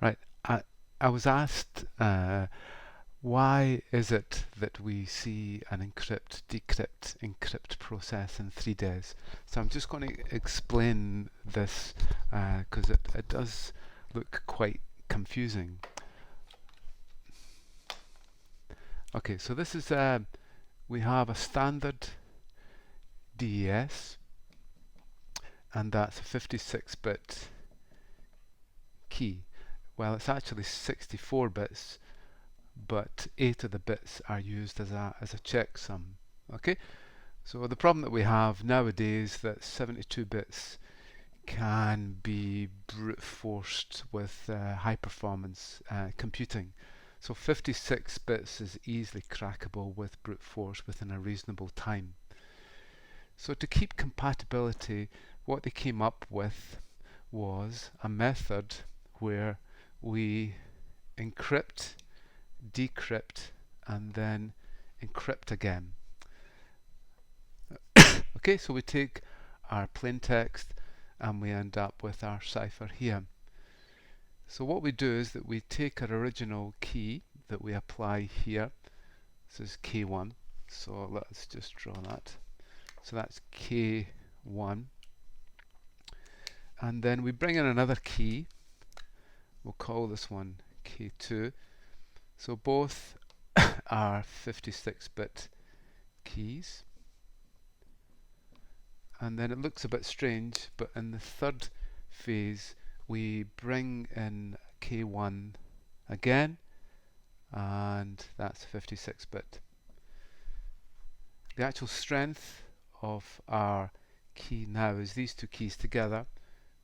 Right. I was asked why is it that we see an encrypt, decrypt, encrypt process in 3 days? So I'm just going to explain this because it does look quite confusing. Okay, so this is we have a standard DES, and that's a 56-bit key. Well, it's actually 64 bits, but 8 of the bits are used as a checksum. Okay, so the problem that we have nowadays that 72 bits can be brute forced with high performance computing. So 56 bits is easily crackable with brute force within a reasonable time. So to keep compatibility, what they came up with was a method where we encrypt, decrypt, and then encrypt again. Okay, so we take our plain text and we end up with our cipher here. So what we do is that we take our original key that we apply here. This is K1, so let's just draw that. So that's K1, and then we bring in another key. We'll call this one K2. So both are 56-bit keys. And then it looks a bit strange, but in the third phase we bring in K1 again, and that's 56-bit. The actual strength of our key now is these two keys together,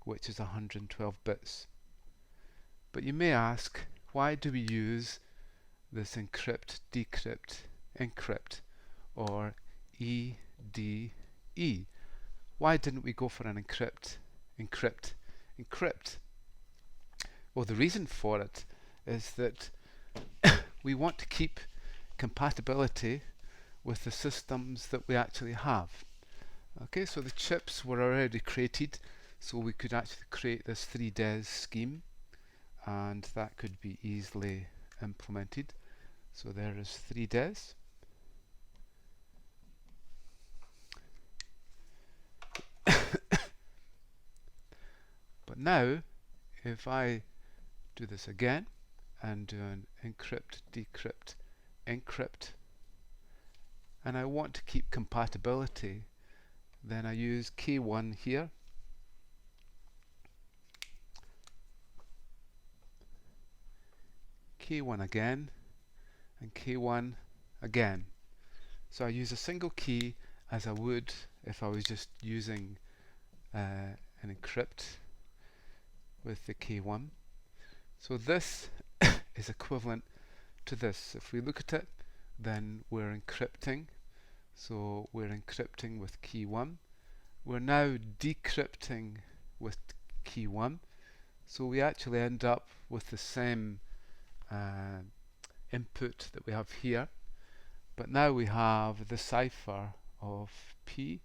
which is 112 bits. But you may ask, why do we use this encrypt, decrypt, encrypt, or EDE? Why didn't we go for an encrypt, encrypt, encrypt? Well, the reason for it is that we want to keep compatibility with the systems that we actually have. Okay, so the chips were already created, so we could actually create this 3DES scheme, and that could be easily implemented. So there is 3DES. But now, if I do this again and do an encrypt, decrypt, encrypt, and I want to keep compatibility, then I use K1 here, K1 again, and K1 again. So I use a single key as I would if I was just using an encrypt with the K1. So this is equivalent to this. If we look at it, then we're encrypting. So we're encrypting with key 1. We're now decrypting with key 1. So we actually end up with the same input that we have here. But now we have the cipher of P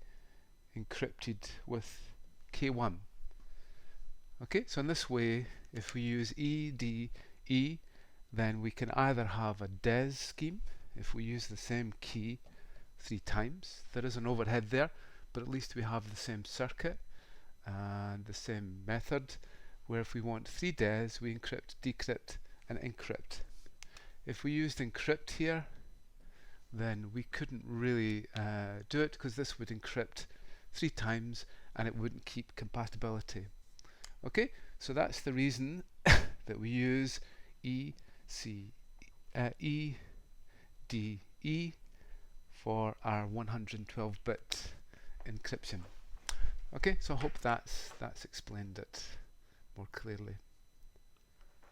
encrypted with K1. Okay, so in this way, if we use EDE, then we can either have a DES scheme, if we use the same key 3 times. There is an overhead there, but at least we have the same circuit and the same method, where if we want 3 DES, we encrypt, decrypt, and encrypt. If we used encrypt here, then we couldn't really do it, because this would encrypt 3 times and it wouldn't keep compatibility. Okay, so that's the reason that we use EDE for our 112-bit encryption. Okay, so I hope that's explained it more clearly.